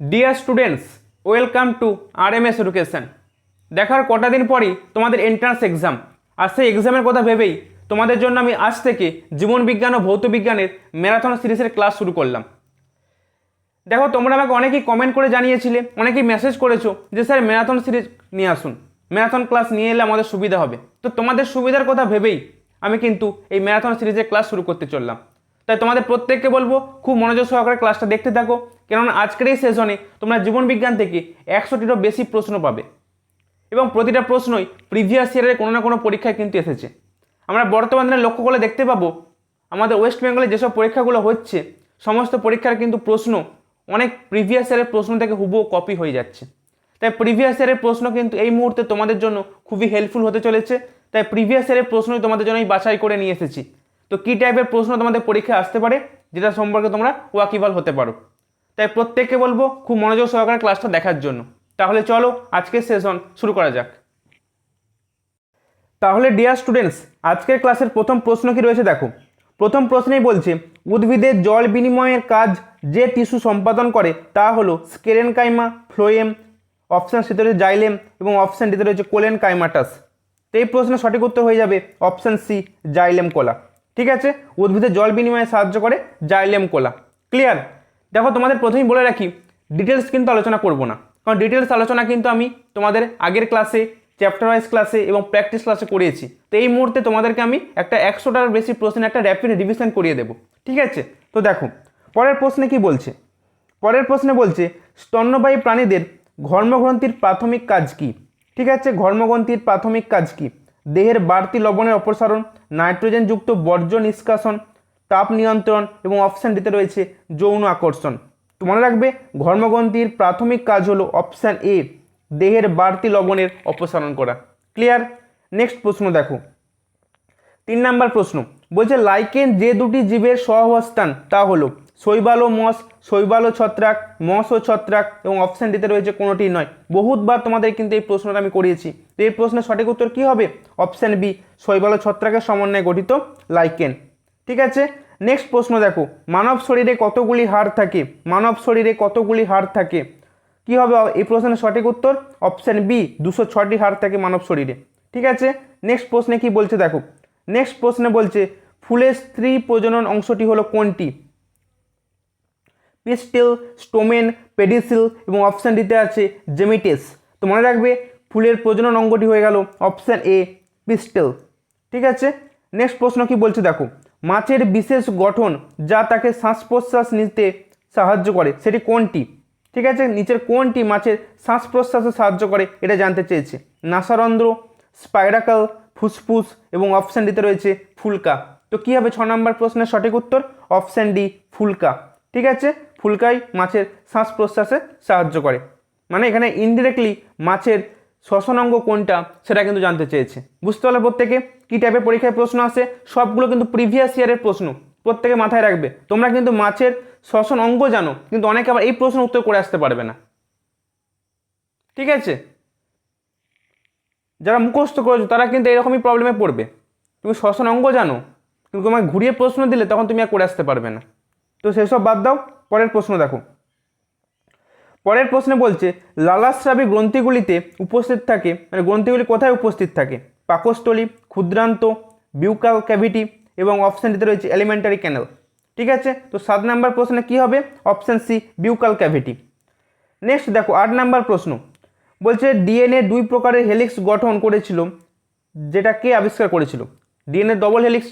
Dear students, welcome to RMS education. দেখার কটা দিন পরই তোমাদের এন্ট্রান্স এক্সাম, আর সেই এক্সামের কথা ভেবেই তোমাদের জন্য আমি আজ থেকে জীবনবিজ্ঞান ও ভৌতবিজ্ঞানের ম্যারাথন সিরিজের ক্লাস শুরু করলাম। দেখো, তোমরা আমাকে অনেকেই কমেন্ট করে জানিয়েছিলে, অনেকেই মেসেজ করেছো যে স্যার ম্যারাথন সিরিজ নিয়ে আসুন, ম্যারাথন ক্লাস নিয়ে এলে আমাদের সুবিধা হবে। তো তোমাদের সুবিধার কথা ভেবেই আমি কিন্তু এই ম্যারাথন সিরিজের ক্লাস শুরু করতে চললাম। তাই তোমাদের প্রত্যেককে বলবো খুব মনোযোগ সহকারে ক্লাসটা দেখতে থাকো, কেননা আজকের এই সেশনে তোমরা জীবনবিজ্ঞান থেকে 100টিরও বেশি প্রশ্ন পাবে এবং প্রতিটা প্রশ্নই প্রিভিয়াস ইয়ারের কোনো না কোনো পরীক্ষায় কিন্তু এসেছে। আমরা বর্তমানে লক্ষ্য করলে দেখতে পাবো আমাদের ওয়েস্ট বেঙ্গলে যেসব পরীক্ষাগুলো হচ্ছে সমস্ত পরীক্ষার কিন্তু প্রশ্ন অনেক প্রিভিয়াস ইয়ারের প্রশ্ন থেকে হুবহু কপি হয়ে যাচ্ছে। তাই প্রিভিয়াস ইয়ারের প্রশ্ন কিন্তু এই মুহূর্তে তোমাদের জন্য খুবই হেল্পফুল হতে চলেছে। তাই প্রিভিয়াস ইয়ারের প্রশ্নই তোমাদের জন্য বাছাই করে নিয়ে এসেছি। তো কী টাইপের প্রশ্ন তোমাদের পরীক্ষায় আসতে পারে, যেটা সম্পর্কে তোমরা ওয়াকিবহাল হতে পারো। তাই প্রত্যেককে বলবো খুব মনোযোগ সহকারে ক্লাসটা দেখার জন্য। তাহলে চলো আজকের সেশন শুরু করা যাক। তাহলে ডিয়ার স্টুডেন্টস, আজকের ক্লাসের প্রথম প্রশ্ন কি রয়েছে দেখো। প্রথম প্রশ্নেই বলছে উদ্ভিদের জল বিনিময়ের কাজ যে টিস্যু সম্পাদন করে তা হলো স্কেলেনকাইমা, ফ্লোয়েম, অপশান সিতে রয়েছে জাইলেম এবং অপশান ডিতে রয়েছে কোলেনকাইমাটাস। তো এই প্রশ্নের সঠিক উত্তর হয়ে যাবে অপশান সি, জাইলেম কোলা। ঠিক আছে, উদ্ভিদের জল বিনিময়ে সাহায্য করে জাইলেম কোলা। ক্লিয়ার? দেখো, তোমাদের প্রথমেই বলে রাখি ডিটেলস কিন্তু আলোচনা করব না, কারণ ডিটেলস আলোচনা কিন্তু আমি তোমাদের আগের ক্লাসে, চ্যাপ্টার ওয়াইজ ক্লাসে এবং প্র্যাকটিস ক্লাসে করিয়েছি। তো এই মুহূর্তে তোমাদেরকে আমি একটা 100টার বেশি প্রশ্নের একটা র্যাপিড রিভিশন করিয়ে দেবো। ঠিক আছে, তো দেখো পরের প্রশ্নে কি বলছে। পরের প্রশ্নে বলছে স্তন্যপায়ী প্রাণীদের ঘর্মগ্রন্থির প্রাথমিক কাজ কি। ঠিক আছে, ঘর্মগ্রন্থির প্রাথমিক কাজ কি? দেহের বাড়তি লবণের অপসারণ, নাইট্রোজেনযুক্ত বর্জ্য নিষ্কাশন, তাপ নিয়ন্ত্রণ এবং অপশান ডিতে রয়েছে যৌন আকর্ষণ। তো মনে রাখবে ঘর্মগ্রন্থির প্রাথমিক কাজ হলো অপশান এ, দেহের বাড়তি লবণের অপসারণ করা। ক্লিয়ার? নেক্সট প্রশ্ন দেখো, 3 নাম্বার প্রশ্ন বলছে লাইকেন যে দুটি জীবের সহাবস্থান তা হলো শৈবাল ও মস, শৈবাল ও ছত্রাক, মস ও ছত্রাক এবং অপশান ডিতে রয়েছে কোনোটি নয়। বহুতবার তোমাদের কিন্তু এই প্রশ্নটা আমি করিয়েছি। তো এই প্রশ্নের সঠিক উত্তর কী হবে? অপশান বি, শৈবাল ও ছত্রাকের সমন্বয়ে গঠিত লাইকেন। ঠিক আছে, নেক্সট প্রশ্ন দেখো, মানব শরীরে কতগুলি হাড় থাকে? মানব শরীরে কতগুলি হাড় থাকে? কী হবে এই প্রশ্নের সঠিক উত্তর? অপশান বি, 206টি হাড় থাকে মানব শরীরে। ঠিক আছে, নেক্সট প্রশ্নে কি বলছে দেখো। নেক্সট প্রশ্নে বলছে ফুলের স্ত্রী প্রজনন অংশটি হলো কোনটি? পিস্টিল, স্টোমেন, পেডিসিল এবং অপশান ডিতে আছে জেমিটেস। তো মনে রাখবে ফুলের প্রজনন অঙ্গটি হয়ে গেল অপশান এ, পিস্টিল। ঠিক আছে, নেক্সট প্রশ্ন কি বলছে দেখো, মাছের বিশেষ গঠন যা তাকে শ্বাস প্রশ্বাস নিতে সাহায্য করে সেটি কোনটি? ঠিক আছে, নিচের কোনটি মাছের শ্বাস প্রশ্বাসে সাহায্য করে এটা জানতে চেয়েছে। নাসারন্ধ্র, স্পাইরাকাল, ফুসফুস এবং অপশান ডিতে রয়েছে ফুলকা। তো কী হবে 6 নম্বর প্রশ্নের সঠিক উত্তর? অপশান ডি, ফুলকা। ঠিক আছে, ফুলকাই মাছের শ্বাস প্রশ্বাসে সাহায্য করে। মানে এখানে ইনডিরেক্টলি মাছের শ্বসন অঙ্গ কোনটা সেটা কিন্তু জানতে চেয়েছে। বুঝতে পারলে প্রত্যেকে কী টাইপের পরীক্ষায় প্রশ্ন আসে? সবগুলো কিন্তু প্রিভিয়াস ইয়ারের প্রশ্ন, প্রত্যেকে মাথায় রাখবে। তোমরা কিন্তু মাছের শ্বসন অঙ্গ জানো, কিন্তু অনেকে আবার এই প্রশ্নের উত্তর করে আসতে পারবে না। ঠিক আছে, যারা মুখস্থ করেছো তারা কিন্তু এরকমই প্রবলেমে পড়বে। তুমি শ্বসন অঙ্গ জানো, কিন্তু তোমাকে ঘুরিয়ে প্রশ্ন দিলে তখন তুমি আর করে আসতে পারবে না। তো সেসব বাদ দাও, পরের প্রশ্ন দেখো। পরের প্রশ্নে বলছে লালাস্রাবী গ্রন্থিগুলিতে উপস্থিত থাকে, মানে গ্রন্থিগুলি কোথায় উপস্থিত থাকে? পাকস্থলী, ক্ষুদ্রান্ত, বিউকাল ক্যাভিটি এবং অপশান ডিতে রয়েছে এলিমেন্টারি ক্যানেল। ঠিক আছে, তো 7 নাম্বার প্রশ্নে কি হবে? Option C, buccal cavity. Next দেখো 8 নাম্বার প্রশ্ন বলছে ডিএনএ 2 প্রকারের হেলিক্স গঠন করেছিল, যেটা কে আবিষ্কার করেছিল? DNA double helix.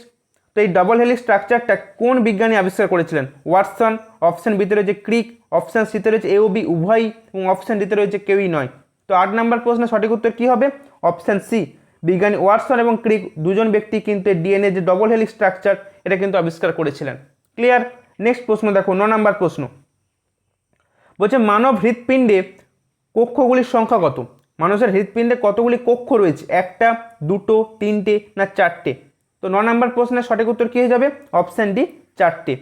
তো এই ডবল হেলিক্স স্ট্রাকচারটা কোন বিজ্ঞানী আবিষ্কার করেছিলেন? ওয়াটসন। অপশান বিতে রয়েছে ক্রিক, অপশান সিতে রয়েছে এওবি উভয়ই এবং অপশান ডিতে রয়েছে কেউই নয়। তো 8 নাম্বার প্রশ্নের সঠিক উত্তর কী হবে? অপশান সি, বিজ্ঞানী ওয়াটসন এবং ক্রিক দুজন ব্যক্তি কিন্তু ডিএনএ যে ডবল হেলিক্স স্ট্রাকচার এটা কিন্তু আবিষ্কার করেছিলেন। ক্লিয়ার? নেক্সট প্রশ্ন দেখো 9 নাম্বার প্রশ্ন বলছে মানব হৃৎপিণ্ডে কক্ষগুলির সংখ্যা কত? মানুষের হৃৎপিণ্ডে কতগুলি কক্ষ রয়েছে? 1টা, 2টো, 3টে না 4টে? তো 9 নম্বর প্রশ্নের সঠিক উত্তর কী হয়ে যাবে? অপশান ডি, 4টে।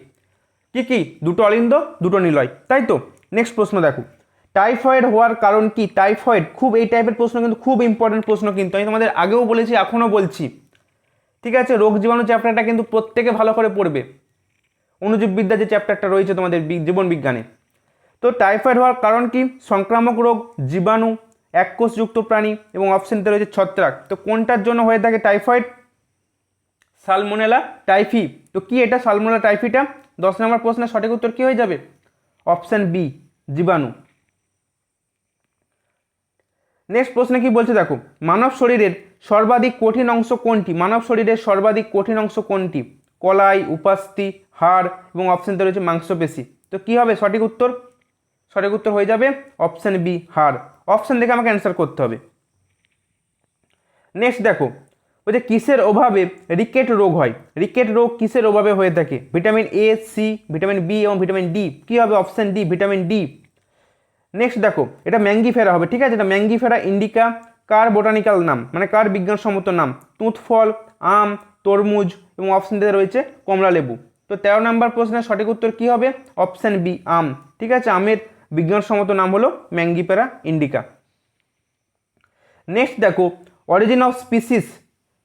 কি 2টো অলিন্দ, 2টো নিলয়, তাই তো? নেক্সট প্রশ্ন দেখো, টাইফয়েড হওয়ার কারণ কি? টাইফয়েড খুব এই টাইপের প্রশ্ন কিন্তু খুব ইম্পর্টেন্ট প্রশ্ন, কিন্তু আমি তোমাদের আগেও বলেছি এখনও বলছি। ঠিক আছে, রোগ জীবাণু চ্যাপ্টারটা কিন্তু প্রত্যেকে ভালো করে পড়বে। অণুজীববিদ্যা যে চ্যাপ্টারটা রয়েছে তোমাদের জীবন বিজ্ঞানে। তো টাইফয়েড হওয়ার কারণ কি? সংক্রামক রোগ, জীবাণু, এককোষযুক্ত প্রাণী এবং অপশনতে রয়েছে ছত্রাক। তো কোনটার জন্য হয়ে থাকে টাইফয়েড? Salmonella typhi. তো কি এটা সালমোনেলা টাইফিটা? 10 নম্বর প্রশ্নের সঠিক উত্তর কি হয়ে যাবে? অপশন বি, জীবাণু। নেক্সট প্রশ্নে কি বলছে দেখো, মানব শরীরের সর্বাধিক কঠিন অংশ কোনটি? মানব শরীরের সর্বাধিক কঠিন অংশ কোনটি? কলাই, উপাস্থি, হাড় এবং অপশনতে রয়েছে মাংসপেশি। তো কি হবে সঠিক উত্তর? সঠিক উত্তর হয়ে যাবে অপশন বি, হাড়। অপশন দেখে আমাকে অ্যান্সার করতে হবে। নেক্সট দেখো, বলছে কিসের অভাবে রিকেট রোগ হয়? রিকেট রোগ কিসের অভাবে হয়ে থাকে? Vitamin A, C, vitamin B এবং ভিটামিন ডি। কি হবে? Option D, vitamin D. Next দেখো, এটা ম্যাঙ্গিফেরা হবে, ঠিক আছে? এটা ম্যাঙ্গিফেরা ইন্ডিকা কার বোটানিক্যাল নাম, মানে কার বিজ্ঞানসম্মত নাম? তুঁতফল, আম, তরমুজ এবং অপশনটিতে রয়েছে কমলা লেবু। তো 13 নম্বর প্রশ্নের সঠিক উত্তর কি হবে? অপশন বি, আম। ঠিক আছে, আমের বিজ্ঞানসম্মত নাম হলো ম্যাঙ্গিফেরা ইন্ডিকা। নেক্সট দেখো, অরিজিন অফ স্পিসিস,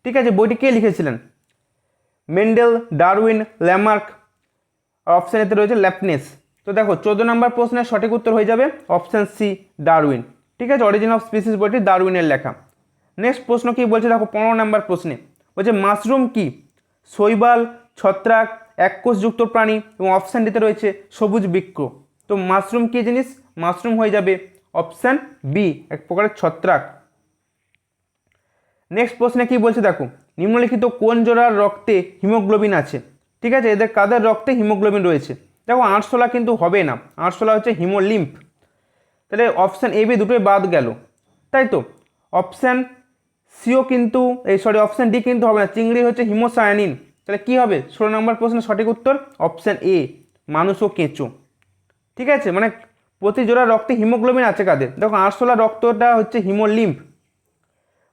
ঠিক আছে, বইটি কে লিখেছিলেন? Mendel, Darwin, Lamarck. অপশানেতে রয়েছে ল্যাপনেস। তো দেখো 14 নম্বর প্রশ্নের সঠিক উত্তর হয়ে যাবে অপশান সি, ডারউইন। ঠিক আছে, অরিজিন অফ স্পিসিস বইটি ডারউইনের লেখা। নেক্সট প্রশ্ন কি বলছে দেখো 15 নম্বর প্রশ্নে, বলছে মাশরুম কি? শৈবাল, ছত্রাক, এককোষযুক্ত প্রাণী এবং অপশানটিতে রয়েছে সবুজ বৃক্ষ। তো মাশরুম কি জিনিস? মাশরুম হয়ে যাবে অপশান বি, এক প্রকারের ছত্রাক। নেক্সট প্রশ্নে কি বলছে দেখো, নিম্নলিখিত কোন জোড়ার রক্তে হিমোগ্লোবিন আছে? ঠিক আছে, এদের কাদের রক্তে হিমোগ্লোবিন রয়েছে? দেখো আরশোলা কিন্তু হবে না, আরশোলা হচ্ছে হিমোলিম্ফ। তাহলে অপশান এ বি দুটোই বাদ গেল, তাই তো? অপশান সিও কিন্তু অপশান ডি কিন্তু হবে না, চিংড়ি হচ্ছে হিমোসায়ানিন। তাহলে কি হবে 16 নম্বর প্রশ্নের সঠিক উত্তর? অপশান এ, মানুষ ও কেঁচো। ঠিক আছে, মানে প্রতি জোড়া রক্তে হিমোগ্লোবিন আছে কাদের? দেখো আরশোলা রক্তটা হচ্ছে হিমোলিম্ফ,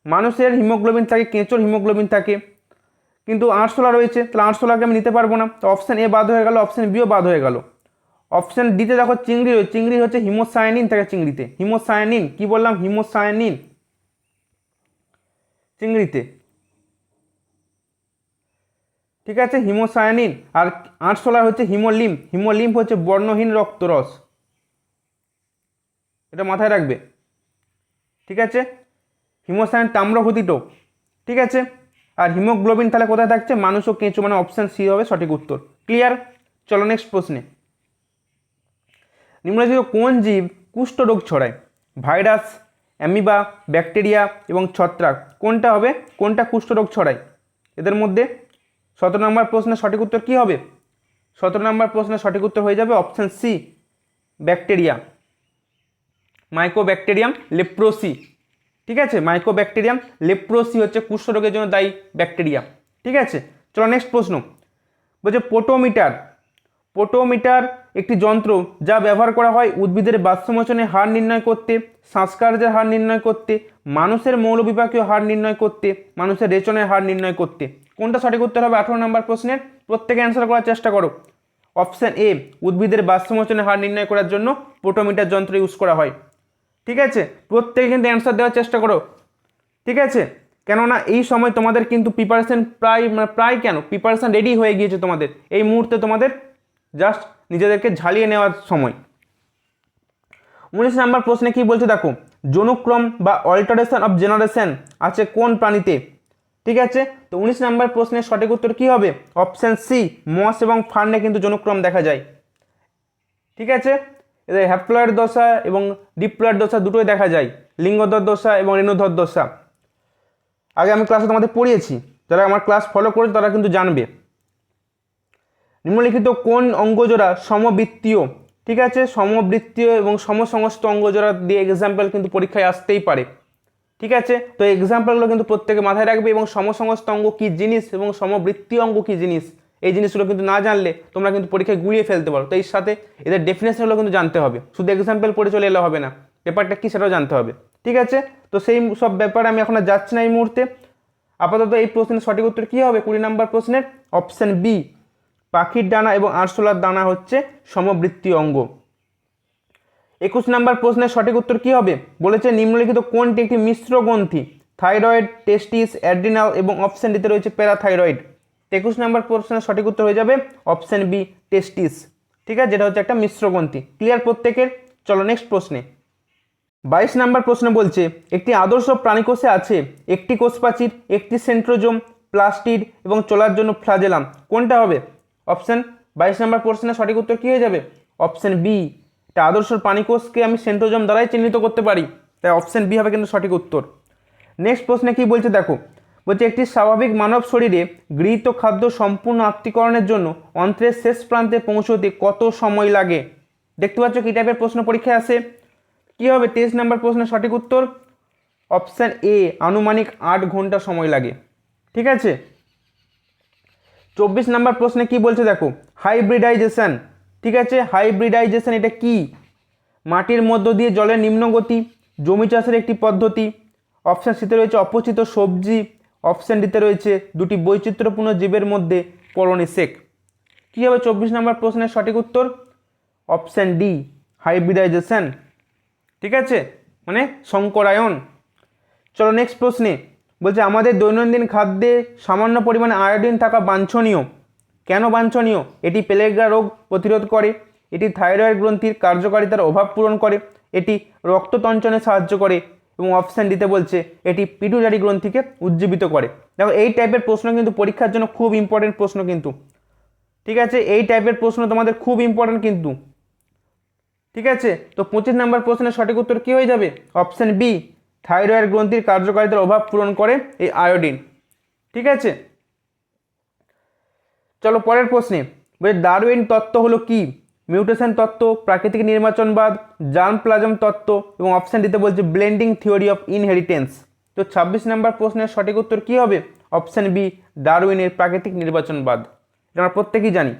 মানুষের হিমোগ্লোবিন থাকে, কেঁচোর হিমোগ্লোবিন থাকে, কিন্তু আরশোলা রয়েছে, তাহলে আরশোলাকে আমি নিতে পারবো না। তো অপশান এ বাদ হয়ে গেল, অপশান বিও বাদ হয়ে গেল। অপশান ডিতে দেখো চিংড়ি রয়েছে, চিংড়ি হচ্ছে হিমোসায়ানিন থাকে চিংড়িতে, হিমোসায়ানিন। কি বললাম? হিমোসায়ানিন চিংড়িতে। ঠিক আছে, হিমোসায়ানিন। আর আরশোলার হচ্ছে হিমোলিম্ফ, হিমোলিম্ফ হচ্ছে বর্ণহীন রক্তরস, এটা মাথায় রাখবে। ঠিক আছে, হিমোসায়ানিন তাম্রঘটিত। ঠিক আছে, আর হিমোগ্লোবিন তাহলে কোথায় থাকছে? মানুষ ও কেঁচো, মানে অপশান সি হবে সঠিক উত্তর। ক্লিয়ার? চলো নেক্সট প্রশ্নে, নিম্নলিখিত কোন জীব কুষ্ঠরোগ ছড়ায়? ভাইরাস, অ্যামিবা, ব্যাকটেরিয়া এবং ছত্রাক। কোনটা হবে? কোনটা কুষ্ঠরোগ ছড়ায় এদের মধ্যে? 17 নম্বর প্রশ্নের সঠিক উত্তর কি হবে? 17 নম্বর প্রশ্নের সঠিক উত্তর হয়ে যাবে option C, bacteria, mycobacterium leprosy. ঠিক আছে, মাইকোব্যাকটেরিয়াম লেপ্রোসি হচ্ছে কুষ্ঠরোগের জন্য দায়ী ব্যাকটেরিয়া। ঠিক আছে, চলো নেক্সট প্রশ্ন, বলছে পোটোমিটার। পোটোমিটার একটি যন্ত্র যা ব্যবহার করা হয় উদ্ভিদের বাষ্পমোচনের হার নির্ণয় করতে, শ্বাসকার্যের হার নির্ণয় করতে, মানুষের মৌলবিপাকীয় হার নির্ণয় করতে, মানুষের রেচনের হার নির্ণয় করতে। কোনটা সঠিক উত্তর হবে 18 নম্বর প্রশ্নের? প্রত্যেকে অ্যান্সার করার চেষ্টা করো। অপশান এ, উদ্ভিদের বাষ্পমোচনের হার নির্ণয় করার জন্য পোটোমিটার যন্ত্র ইউজ করা হয়। ঠিক আছে, প্রত্যেকে কিন্তু অ্যান্সার দেওয়ার চেষ্টা করো। ঠিক আছে, কেননা এই সময় তোমাদের কিন্তু প্রিপারেশন প্রায় কেন প্রিপারেশন রেডি হয়ে গিয়েছে তোমাদের, এই মুহূর্তে তোমাদের জাস্ট নিজেদেরকে ঝালিয়ে নেওয়ার সময়। 19 নম্বর প্রশ্নে কি বলছে দেখো, জনুক্রম বা অল্টারেশন অফ জেনারেশন আছে কোন প্রাণীতে? ঠিক আছে, তো 19 নম্বর প্রশ্নের সঠিক উত্তর কি হবে? অপশান সি, মস এবং ফার্নে কিন্তু জনুক্রম দেখা যায়। ঠিক আছে, এদের হ্যাপ্লয়েড দশা এবং ডিপ্লয়েড দশা দুটোই দেখা যায়, লিঙ্গধর দশা এবং রেণুধর দশা। আগে আমি ক্লাসে তোমাদের পড়িয়েছি, যারা আমার ক্লাস ফলো করেছে তারা কিন্তু জানবে। নিম্নলিখিত কোন অঙ্গজোড়া সমবৃত্তীয়? ঠিক আছে, সমবৃত্তীয় এবং সমসমস্ত অঙ্গজোড়া দিয়ে এক্সাম্পল কিন্তু পরীক্ষায় আসতেই পারে। ঠিক আছে, তো এক্সাম্পলগুলো কিন্তু প্রত্যেকে মাথায় রাখবে, এবং সমসমস্ত অঙ্গ কী জিনিস এবং সমবৃত্তীয় অঙ্গ কী জিনিস, এই জিনিসগুলো কিন্তু না জানলে তোমরা কিন্তু পরীক্ষায় গুলিয়ে ফেলতে পারো। তো এর সাথে এদের ডেফিনেশনগুলো কিন্তু জানতে হবে, শুধু এক্সাম্পল পড়ে চলে এলে হবে না, পেপারটা কী সেটাও জানতে হবে। ঠিক আছে, তো সেই সব ব্যাপারে আমি এখন আর যাচ্ছি না এই মুহূর্তে। আপাতত এই প্রশ্নের সঠিক উত্তর কী হবে 20 নম্বর প্রশ্নের? অপশান বি, পাখির ডানা এবং আরশোলার দানা হচ্ছে সমবৃত্তীয় অঙ্গ। 21 নম্বর প্রশ্নের সঠিক উত্তর কি হবে? বলেছে নিম্নলিখিত কোনটি একটি মিশ্র গ্রন্থি? থাইরয়েড, টেস্টিস, অ্যাড্রিনাল এবং অপশান ডিতে রয়েছে প্যারাথাইরয়েড। 21 নম্বর প্রশ্নের সঠিক উত্তর হয়ে যাবে অপশান বি, টেস্টিস। ঠিক আছে, যেটা হচ্ছে একটা মিশ্র গ্রন্থি। ক্লিয়ার প্রত্যেকের? চলো নেক্সট প্রশ্নে। 22 নম্বর প্রশ্ন বলছে একটি আদর্শ প্রাণীকোষে আছে একটি কোষপ্রাচীর, একটি সেন্ট্রোজোম, প্লাস্টিড এবং চলার জন্য ফ্লাজেলাম। কোনটা হবে? অপশন 22 নম্বর প্রশ্নের সঠিক উত্তর কী হয়ে যাবে? Option B. এটা আদর্শ প্রাণীকোষকে আমি সেন্ট্রোজোম দ্বারাই চিহ্নিত করতে পারি, তাই অপশন বি হবে কিন্তু সঠিক উত্তর। নেক্সট প্রশ্নে কি বলছে দেখো, বলছে একটি স্বাভাবিক মানব শরীরে গৃহীত খাদ্য সম্পূর্ণ আত্তীকরণের জন্য অন্ত্রের শেষ প্রান্তে পৌঁছতে কত সময় লাগে? দেখতে পাচ্ছ কী টাইপের প্রশ্ন পরীক্ষায় আসে। কী হবে 23 নম্বর প্রশ্নের সঠিক উত্তর? অপশান এ, আনুমানিক 8 ঘন্টা সময় লাগে। ঠিক আছে। 24 নম্বর প্রশ্নে কি বলছে দেখো, হাইব্রিডাইজেশন। ঠিক আছে, হাইব্রিডাইজেশন এটা কি? মাটির মধ্য দিয়ে জলের নিম্নগতি, জমি চাষের একটি পদ্ধতি। অপশান সিতে রয়েছে অপচিত সবজি, অপশান ডিতে রয়েছে দুটি বৈচিত্র্যপূর্ণ জীবের মধ্যে পরনিষেক। কী হবে 24 নম্বর প্রশ্নের সঠিক উত্তর? Option D, hybridization. ঠিক আছে, মানে সংকরায়ন। চলো নেক্সট প্রশ্নে বলছে আমাদের দৈনন্দিন খাদ্যে সামান্য পরিমাণে আয়োডিন থাকা বাঞ্ছনীয়। কেন বাঞ্ছনীয়? এটি প্লেগরা রোগ প্রতিরোধ করে, এটি থাইরয়েড গ্রন্থির কার্যকারিতার অভাব পূরণ করে, এটি রক্ততঞ্চনে সাহায্য করে এবং অপশান দিতে বলছে এটি পিটুটারি গ্রন্থিকে উজ্জীবিত করে। দেখো এই টাইপের প্রশ্ন কিন্তু পরীক্ষার জন্য খুব ইম্পর্টেন্ট প্রশ্ন কিন্তু। ঠিক আছে, এই টাইপের প্রশ্ন তোমাদের খুব ইম্পর্টেন্ট কিন্তু। ঠিক আছে, তো 25 নম্বর প্রশ্নের সঠিক উত্তর কী হয়ে যাবে? অপশান বি, থাইরয়েড গ্রন্থির কার্যকারিতার অভাব পূরণ করে এই আয়োডিন। ঠিক আছে, চলো পরের প্রশ্নে। বলছে ডারউইন তত্ত্ব হলো কি? মিউটেশন তত্ত্ব, প্রাকৃতিক নির্বাচনবাদ, জার্ম প্লাজম তত্ত্ব এবং অপশান দিতে বলছে ব্লেন্ডিং থিওরি অফ ইনহেরিটেন্স। তো 26 নম্বর প্রশ্নের সঠিক উত্তর কী হবে? অপশান বি, ডারউইনের প্রাকৃতিক নির্বাচনবাদ। এটা আমরা প্রত্যেকেই জানি।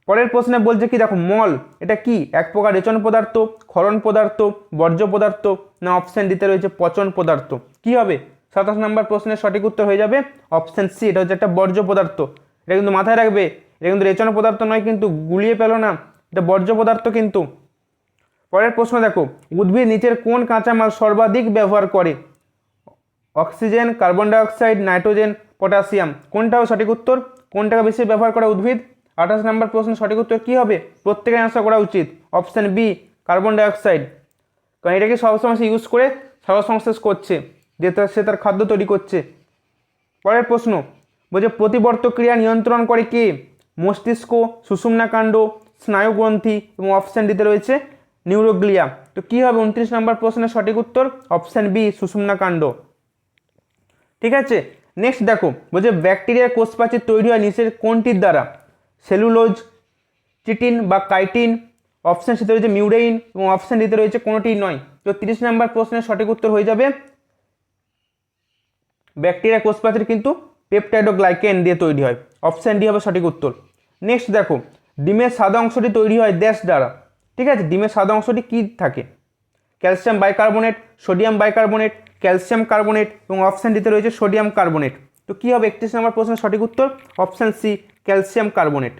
পরের প্রশ্নে বলছে কি দেখো, মল এটা কি? এক প্রকার রেচন পদার্থ, ক্ষরণ পদার্থ, বর্জ্য পদার্থ, না অপশান দিতে রয়েছে পচন পদার্থ। কি হবে 27 নম্বর প্রশ্নের সঠিক উত্তর হয়ে যাবে অপশান সি, এটা হচ্ছে একটা বর্জ্য পদার্থ। এটা কিন্তু মাথায় রাখবে, এটা কিন্তু রেচন পদার্থ নয়, কিন্তু গুলিয়ে পেলো না, এটা বর্জ্য পদার্থ কিন্তু। পরের প্রশ্ন দেখো, উদ্ভিদ নিচের কোন কাঁচামাল সর্বাধিক ব্যবহার করে? Oxygen, carbon dioxide, nitrogen, potassium. কোনটাও সঠিক উত্তর? কোনটাকে বেশি ব্যবহার করে উদ্ভিদ? 28 নম্বর প্রশ্নের সঠিক উত্তর কী হবে? প্রত্যেকের অ্যান্সার করা উচিত অপশান বি, কার্বন ডাইঅক্সাইড। কারণ এটাকে সবসময় সে ইউজ করে সার সংশ্লেষ করছে, যে সে তার খাদ্য তৈরি করছে। পরের প্রশ্ন বলছে প্রতিবর্ত ক্রিয়া নিয়ন্ত্রণ করে কে? মস্তিষ্ক, সুষুম্নাকাণ্ড, স্নায়ুগ্রন্থি এবং অপশান দিতে রয়েছে নিউরোগ্লিয়া। তো কী হবে 29 নম্বর প্রশ্নের সঠিক উত্তর? অপশান বি, সুষুম্নাকাণ্ড। ঠিক আছে, নেক্সট দেখো বলছে ব্যাকটেরিয়ার কোষপ্রাচীর তৈরি হয় নিচের কোনটির দ্বারা? সেলুলোজ, চিটিন বা কাইটিন। অপশান সিতে রয়েছে মিউরেইন এবং অপশান দিতে রয়েছে কোনোটিই নয়। তো 30 নম্বর প্রশ্নের সঠিক উত্তর হয়ে যাবে ব্যাকটেরিয়া কোষপ্রাচীর কিন্তু পেপটাইডোগ্লাইকেন দিয়ে তৈরি হয়, অপশান ডি হবে সঠিক উত্তর। নেক্সট দেখো ডিমের সাদা অংশটি তৈরি হয় ড্যাশ দ্বারা। ঠিক আছে, ডিমের সাদা অংশটি কী থাকে? Calcium bicarbonate, sodium bicarbonate, calcium carbonate এবং অপশান দিতে রয়েছে সোডিয়াম কার্বনেট। তো কী হবে 31 নম্বর প্রশ্নের সঠিক উত্তর? Option C, calcium carbonate.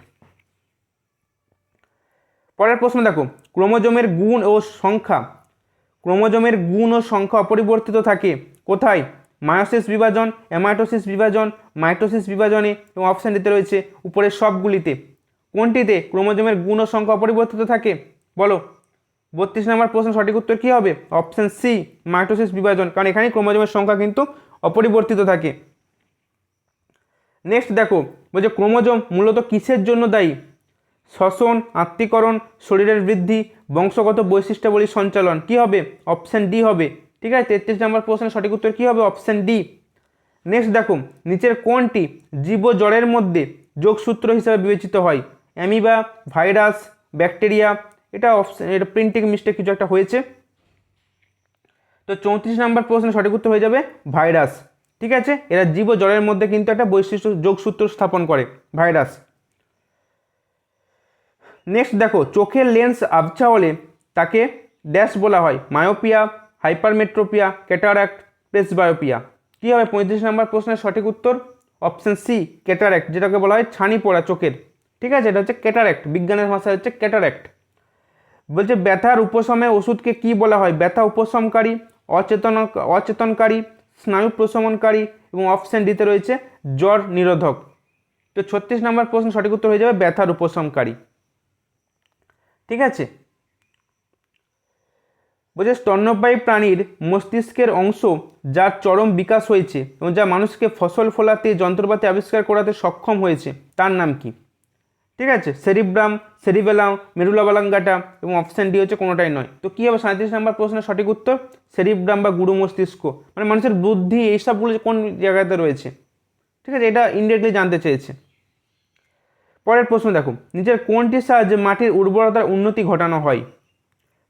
পরের প্রশ্ন দেখো, ক্রোমোজোমের গুণ ও সংখ্যা। ক্রোমোজোমের গুণ ও সংখ্যা অপরিবর্তিত থাকে কোথায়? মায়োসিস বিভাজন, অ্যামাইটোসিস বিভাজন, মাইটোসিস বিভাজনে এবং অপশান দিতে রয়েছে উপরের সবগুলিতে। কোনটিতে ক্রোমোজোমের গুণ ও সংখ্যা অপরিবর্তিত থাকে বলো? 32 নম্বর প্রশ্ন সঠিক উত্তর কী হবে? অপশান সি, মাইটোসিস বিভাজন, কারণ এখানেই ক্রোমোজোমের সংখ্যা কিন্তু অপরিবর্তিত থাকে। নেক্সট দেখো বলছে ক্রোমোজোম মূলত কিসের জন্য দায়ী? শ্বসন, আত্তীকরণ, শরীরের বৃদ্ধি, বংশগত বৈশিষ্ট্যাবলীর সঞ্চালন। কী হবে? অপশান ডি হবে। ঠিক আছে, 33 নম্বর প্রশ্নের সঠিক উত্তর কী হবে? Option D. নেক্সট দেখো নিচের কোনটি জীব জড়ের মধ্যে যোগসূত্র হিসেবে বিবেচিত হয়? Amoeba, virus, bacteria. এটা অপশান, এটা প্রিন্টিং মিস্টেক কিছু একটা হয়েছে। তো 34 নম্বর প্রশ্নের সঠিক উত্তর হয়ে যাবে ভাইরাস। ঠিক আছে, এরা জীব জড়ের মধ্যে কিন্তু একটা বৈশিষ্ট্য যোগসূত্র স্থাপন করে, ভাইরাস। নেক্সট দেখো চোখের লেন্স আবছা হলে তাকে ড্যাশ বলা হয়? Myopia, hypermetropia, cataract, presbyopia. কী হবে 35 নম্বর প্রশ্নের সঠিক উত্তর? অপশান সি, ক্যাটারাক্ট, যেটাকে বলা হয় ছানি পড়া চোখের। ঠিক আছে, এটা হচ্ছে ক্যাটারাক্ট, বিজ্ঞানের ভাষায় হচ্ছে ক্যাটারাক্ট। বলছে ব্যথার উপশমে ওষুধকে কি বলা হয়? ব্যথা উপশমকারী, অচেতনকারী, স্নায়ু প্রশমনকারী এবং অপশান দিতে রয়েছে জ্বর নিরোধক। তো 36 নম্বর প্রশ্ন সঠিক উত্তর হয়ে যাবে ব্যথার উপশমকারী। ঠিক আছে। বলছে স্তন্যপায়ী প্রাণীর মস্তিষ্কের অংশ যার চরম বিকাশ হয়েছে এবং যা মানুষকে ফসল ফলাতে যন্ত্রপাতি আবিষ্কার করাতে সক্ষম হয়েছে তার নাম কি? ঠিক আছে, সেরিব্রাম, সেরিবেলাম, মেরুলা বালাঙ্গাটা এবং অপশান ডি হচ্ছে কোনোটাই নয়। তো কী হবে 37 নম্বর প্রশ্নের সঠিক উত্তর? সেরিব্রাম বা গুরু মস্তিষ্ক, মানে মানুষের বুদ্ধি এইসবগুলো কোন জায়গাতে রয়েছে। ঠিক আছে, এটা ইনডিরেক্টলি জানতে চেয়েছে। পরের প্রশ্ন দেখো, নিচের কোনটির সাহায্যে মাটির উর্বরতার উন্নতি ঘটানো হয়?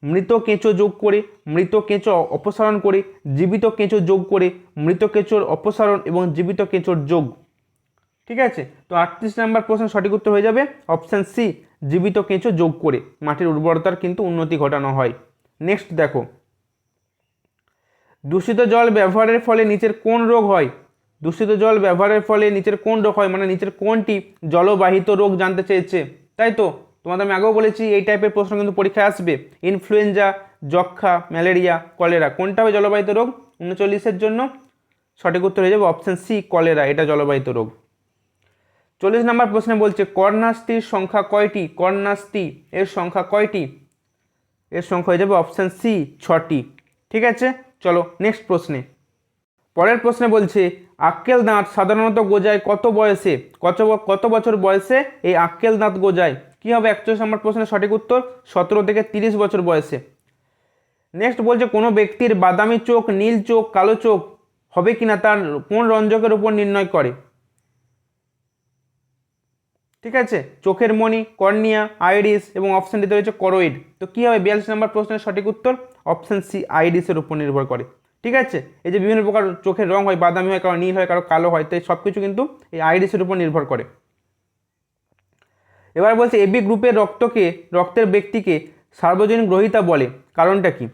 মৃত কেঁচো যোগ করে, মৃত কেঁচো অপসারণ করে, জীবিত কেঁচো যোগ করে, মৃত কেঁচোর অপসারণ এবং জীবিত কেঁচোর যোগ। ঠিক আছে, তো 38 নম্বর প্রশ্নের সঠিক উত্তর হয়ে যাবে অপশান সি, জীবিত কেঁচো যোগ করে মাটির উর্বরতার কিন্তু উন্নতি ঘটানো হয়। নেক্সট দেখো, দূষিত জল ব্যবহারের ফলে নিচের কোন রোগ হয়? দূষিত জল ব্যবহারের ফলে নিচের কোন রোগ হয়, মানে নিচের কোনটি জলবাহিত রোগ জানতে চেয়েছে, তাই তো? তোমাদের আমি আগেও বলেছি এই টাইপের প্রশ্ন কিন্তু পরীক্ষায় আসবে। ইনফ্লুয়েঞ্জা, যক্ষা, ম্যালেরিয়া, কলেরা, কোনটা হবে জলবাহিত রোগ 39-এর জন্য? সঠিক উত্তর হয়ে যাবে অপশান সি, কলেরা, এটা জলবাহিত রোগ। 40 নম্বর প্রশ্নে বলছে কর্ণাস্তির সংখ্যা কয়টি? কর্ণাস্তি এর সংখ্যা কয়টি? এর সংখ্যা হয়ে যাবে অপশান সি, 6টি। ঠিক আছে, চলো নেক্সট প্রশ্নে। পরের প্রশ্নে বলছে আক্কেল দাঁত সাধারণত গজায় কত বয়সে? কত বছর বয়সে এই আক্কেল দাঁত গজায়? কী হবে 41 নম্বর প্রশ্নের সঠিক উত্তর? 17 থেকে 30 বছর বয়সে। নেক্সট বলছে কোনো ব্যক্তির বাদামি চোখ, নীল চোখ, কালো চোখ হবে কিনা তার কোন রঞ্জকের উপর নির্ণয় করে? ঠিক আছে, চোখের মণি, কর্নিয়া, আইরিস এবং অপশান ডিতে রয়েছে করোইড। তো কী হবে 42 নম্বর প্রশ্নের সঠিক উত্তর? অপশান সি, আইরিসের উপর নির্ভর করে। ঠিক আছে, এই যে বিভিন্ন প্রকার চোখের রং হয়, বাদামি হয়, কারো নীল হয়, কারো কালো হয়, তো এই সব কিছু কিন্তু এই আইরিসের উপর নির্ভর করে। এবার বলছে এবি গ্রুপের রক্তের ব্যক্তিকে সার্বজনীন গ্রহীতা বলে, কারণটা কি?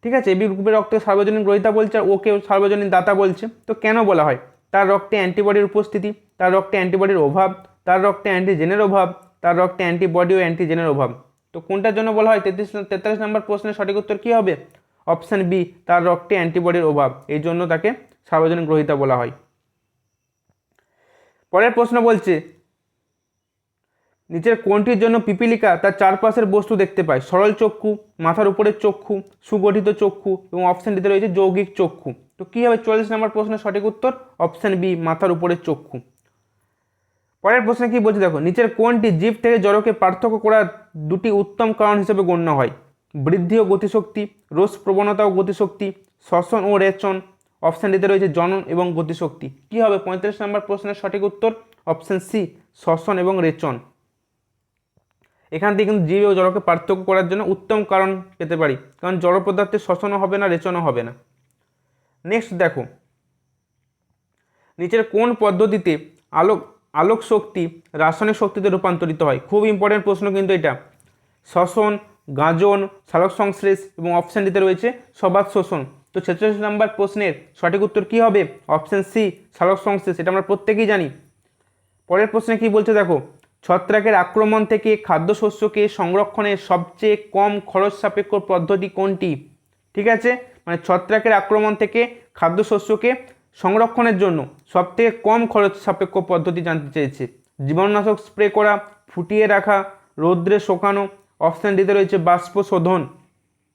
ঠিক আছে, এবি গ্রুপের রক্তকে সার্বজনীন গ্রহীতা বলছে আর ওকে সার্বজনীন দাতা বলছে। তো কেন বলা হয়? তার রক্তে অ্যান্টিবডির উপস্থিতি, তার রক্তে অ্যান্টিবডির অভাব, তার রক্তে অ্যান্টিজেনের অভাব, তার রক্তে অ্যান্টিবডি ও অ্যান্টিজেনের অভাব। তো কোনটার জন্য বলা হয়? 43 নম্বর প্রশ্নের সঠিক উত্তর কী হবে? অপশান বি, তার রক্তে অ্যান্টিবডির অভাব, এই জন্য তাকে সার্বজনীন গ্রহীতা বলা হয়। পরের প্রশ্ন বলছে নিচের কোনটির জন্য পিপিলিকা তার চারপাশের বস্তু দেখতে পায়? সরল চক্ষু, মাথার উপরের চক্ষু, সুগঠিত চক্ষু এবং অপশান ডিতে রয়েছে যৌগিক চক্ষু। তো কী হবে 44 নম্বর প্রশ্নের সঠিক উত্তর? অপশান বি, মাথার উপরের চক্ষু। পরের প্রশ্নে কি বলছে দেখো, নিচের কোনটি জীব থেকে জড়কে পার্থক্য করার দুটি উত্তম কারণ হিসেবে গণ্য হয়? বৃদ্ধি ও গতিশক্তি, রোষ প্রবণতা ও গতিশক্তি, শ্বসন ও রেচন। অপশান ডিতে রয়েছে জনন এবং গতিশক্তি। কি হবে 35 নম্বর প্রশ্নের সঠিক উত্তর? অপশান সি, শ্বসন এবং রেচন। এখান থেকে কিন্তু জীব ও জড়কে পার্থক্য করার জন্য উত্তম কারণ পেতে পারি, কারণ জড় পদার্থের শ্বসনও হবে না, রেচনও হবে না। নেক্সট দেখো, নিচের কোন পদ্ধতিতে আলোক শক্তি রাসায়নিক শক্তিতে রূপান্তরিত হয়? খুব ইম্পর্টেন্ট প্রশ্ন কিন্তু এটা। শ্বসন, গাঁজন, সালোক সংশ্লেষ এবং অপশান দিতে রয়েছে সবাত শোষণ। তো 46 নম্বর প্রশ্নের সঠিক উত্তর কী হবে? অপশান সি, সালোক সংশ্লেষ, এটা আমরা প্রত্যেকেই জানি। পরের প্রশ্নে কি বলছে দেখো, ছত্রাকের আক্রমণ থেকে খাদ্যশস্যকে সংরক্ষণের সবচেয়ে কম খরচ সাপেক্ষ পদ্ধতি কোনটি? ঠিক আছে, মানে ছত্রাকের আক্রমণ থেকে খাদ্যশস্যকে সংরক্ষণের জন্য সবথেকে কম খরচ সাপেক্ষ পদ্ধতি জানতে চেয়েছে। জীবাণুনাশক স্প্রে করা, ফুটিয়ে রাখা, রৌদ্রে শুকানো, অপশান ডিতে রয়েছে বাষ্প শোধন।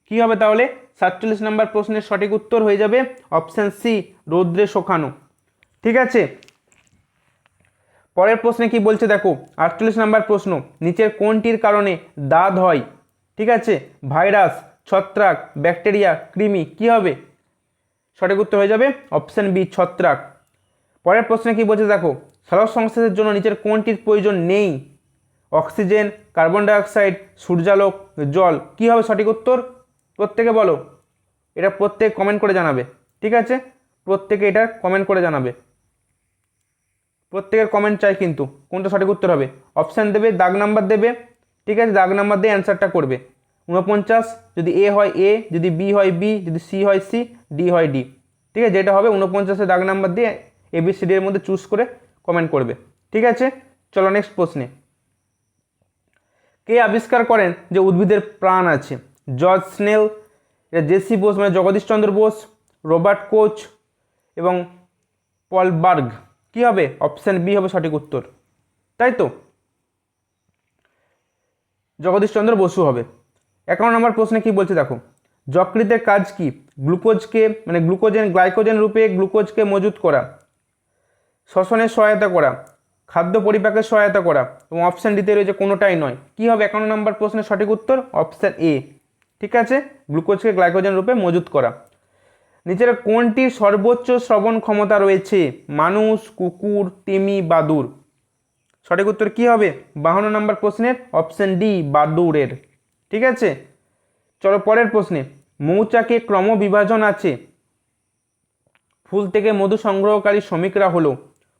কী হবে তাহলে 47 নম্বর প্রশ্নের সঠিক উত্তর হয়ে যাবে অপশান সি, রৌদ্রে শুকানো। ঠিক আছে, পরের প্রশ্নে কি বলছে দেখো 48 নম্বর প্রশ্ন, নিচের কোনটির কারণে দাঁত হয়? ঠিক আছে, ভাইরাস, ছত্রাক, ব্যাকটেরিয়া, কৃমি। কি হবে সঠিক উত্তর হয়ে যাবে অপশান বি, ছত্রাক। পরের প্রশ্নে কি বলছে দেখো, সালোক সংশ্লেষের জন্য নিচের কোনটির প্রয়োজন নেই? অক্সিজেন, কার্বন ডাইঅক্সাইড, সূর্যালোক, জল। কি হবে সঠিক উত্তর? প্রত্যেকে বলো, এটা প্রত্যেকে কমেন্ট করে জানাবে। ঠিক আছে, প্রত্যেকে এটা কমেন্ট করে জানাবে, প্রত্যেকের কমেন্ট চাই কিন্তু কোনটা সঠিক উত্তর হবে। অপশান দেবে, দাগ নাম্বার দেবে। ঠিক আছে, দাগ নাম্বার দিয়ে অ্যান্সারটা করবে। 49 যদি এ হয় এ, যদি বি হয় বি, যদি সি হয় সি, ডি হয় ডি। ঠিক আছে, যেটা হবে 49-এ দাগ নাম্বার দিয়ে ABCD এর মধ্যে চুজ করে কমেন্ট করবে। ঠিক আছে, চলো নেক্সট প্রশ্নে। কে আবিষ্কার করেন যে উদ্ভিদের প্রাণ আছে? জর্জ স্নেল, জেসি বোস মানে জগদীশচন্দ্র বোস, রবার্ট কোচ এবং পল বার্গ। কি হবে অপশান বি হবে সঠিক উত্তর, তাই তো জগদীশচন্দ্র বসু হবে। 11 নম্বর প্রশ্নে কি বলছে দেখো, যকৃতের কাজ কি? গ্লুকোজকে মানে গ্লাইকোজেন রূপে গ্লুকোজকে মজুত করা, শ্বসনের সহায়তা করা, খাদ্য পরিপাকের সহায়তা করা, এবং অপশান ডিতে রয়েছে কোনোটাই নয়। কি হবে 11 নম্বর প্রশ্নের সঠিক উত্তর? Option A. ঠিক আছে, গ্লুকোজকে গ্লাইকোজেন রূপে মজুত করা। নিচের কোনটির সর্বোচ্চ শ্রবণ ক্ষমতা রয়েছে? মানুষ, কুকুর, তিমি, বাদুড়। সঠিক উত্তর কি হবে 52 নম্বর প্রশ্নের? অপশান ডি, বাদুড়ের। ঠিক আছে, চলো পরের প্রশ্নে। মৌচাকে ক্রমবিভাজন আছে। ফুল থেকে মধু সংগ্রহকারী শ্রমিকরা হলো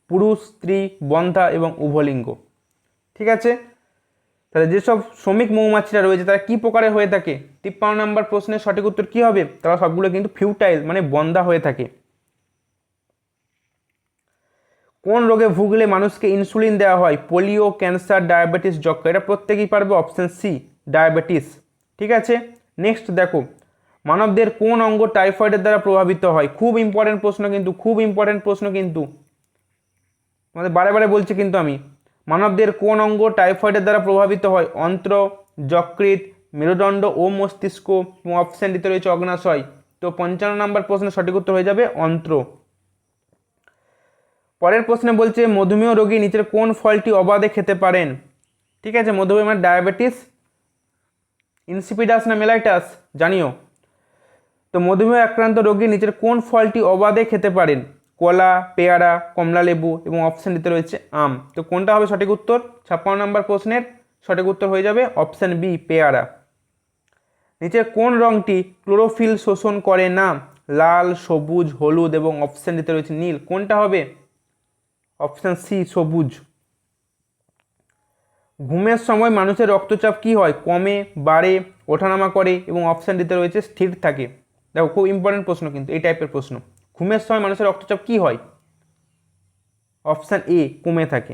পুরুষ, স্ত্রী, বন্ধ্যা এবং উভলিঙ্গ। ঠিক আছে, তাহলে যেসব শ্রমিক মৌমাছিরা রয়েছে তারা কি প্রকারের হয়ে থাকে? 53 নম্বর প্রশ্নের সঠিক উত্তর কি হবে? তারা সবগুলো কিন্তু ফিউটাইল মানে বন্ধ্যা হয়ে থাকে। কোন রোগে ভুগলে মানুষকে ইনসুলিন দেওয়া হয়? পোলিও, ক্যান্সার, ডায়াবেটিস, যক্ষ্মা। এটা প্রত্যেকেই পারবে, অপশন সি, ডায়াবেটিস। ঠিক আছে, নেক্সট দেখো, মানবদের কোন অঙ্গ টাইফয়েডের দ্বারা প্রভাবিত হয়? খুব ইম্পর্টেন্ট প্রশ্ন কিন্তু, খুব ইম্পর্টেন্ট প্রশ্ন কিন্তু, আমাদের বারে বারে বলছি কিন্তু আমি। মানবদের কোন অঙ্গ টাইফয়েডের দ্বারা প্রভাবিত হয়? অন্ত্র, যকৃৎ, মেরুদণ্ড ও মস্তিষ্ক, এবং অপশন দিতে রয়েছে অগ্নাশয়। তো 55 নম্বর প্রশ্নের সঠিক উত্তর হয়ে যাবে অন্ত্র। পরের প্রশ্নে বলছে মধুমেহ রোগী নিচের কোন ফলটি অবাধে খেতে পারেন? ঠিক আছে, মধুমেহ মানে ডায়াবেটিস, ইনসিপিডাস না মেলাইটাস জানিও। তো মধুমেহ আক্রান্ত রোগী নিচের কোন ফলটি অবাধে খেতে পারেন? কলা, পেয়ারা, কমলালেবু, এবং অপশান দিতে রয়েছে আম। তো কোনটা হবে সঠিক উত্তর? 56 নম্বর প্রশ্নের সঠিক উত্তর হয়ে যাবে অপশান বি, পেয়ারা। নিচের কোন রঙটি ক্লোরোফিল শোষণ করে না? লাল, সবুজ, হলুদ, এবং অপশান দিতে রয়েছে নীল। কোনটা হবে? অপশান সি, সবুজ। ঘুমের সময় মানুষের রক্তচাপ কি হয়? কমে, বাড়ে, ওঠানামা করে, এবং অপশান দিতে রয়েছে স্থির থাকে। দেখো খুব ইম্পর্টেন্ট প্রশ্ন কিন্তু এই টাইপের প্রশ্ন। ঘুমের সময় মানুষের রক্তচাপ কি হয়? অপশান এ, কমে থাকে।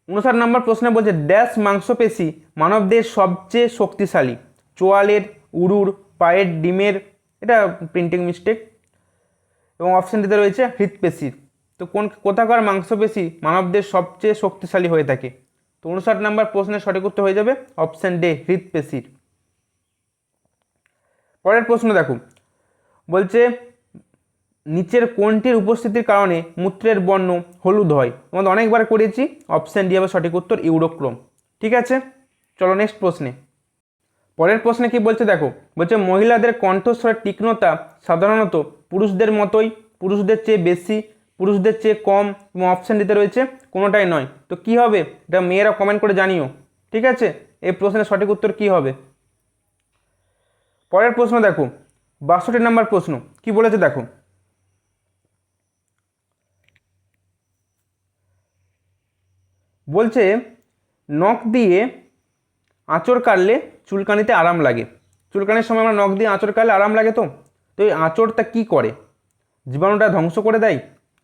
59 নম্বর প্রশ্নে বলছে ড্যাশ মাংসপেশি মানবদের সবচেয়ে শক্তিশালী? চোয়ালের, উরুর, পায়ের, ডিমের। এটা প্রিন্টিং মিস্টেক। এবং অপশান দিতে রয়েছে হৃৎপেশির। তো কোথাকার মাংসপেশি মানবদের সবচেয়ে শক্তিশালী হয়ে থাকে? তো 59 নম্বর প্রশ্নের সঠিক উত্তর হয়ে যাবে অপশান ডে, হৃৎপেশির। পরের প্রশ্ন দেখো, বলছে নিচের কোনটির উপস্থিতির কারণে মূত্রের বর্ণ হলুদ হয়? আমাদের অনেকবার করেছি, অপশান ডি হবে সঠিক উত্তর, ইউরোক্রোম। ঠিক আছে, চলো নেক্সট প্রশ্নে। পরের প্রশ্নে কি বলছে দেখো, বলছে মহিলাদের কণ্ঠস্বরের তীক্ষ্ণতা সাধারণত পুরুষদের মতোই, পুরুষদের চেয়ে বেশি, পুরুষদের চেয়ে কম, এবং অপশান দিতে রয়েছে কোনোটাই নয়। তো কি হবে এটা মেয়েরা কমেন্ট করে জানিও। ঠিক আছে, এই প্রশ্নের সঠিক উত্তর কি হবে? পরের প্রশ্ন দেখো, 62 নম্বর প্রশ্ন কি বলেছে দেখো, বলছে নখ দিয়ে আঁচড় কাটলে চুলকানিতে আরাম লাগে। চুলকানির সময় আমরা নখ দিয়ে আঁচড় কাটলে আরাম লাগে। তো এই আঁচড়টা কি করে? জীবাণুটা ধ্বংস করে দেয়,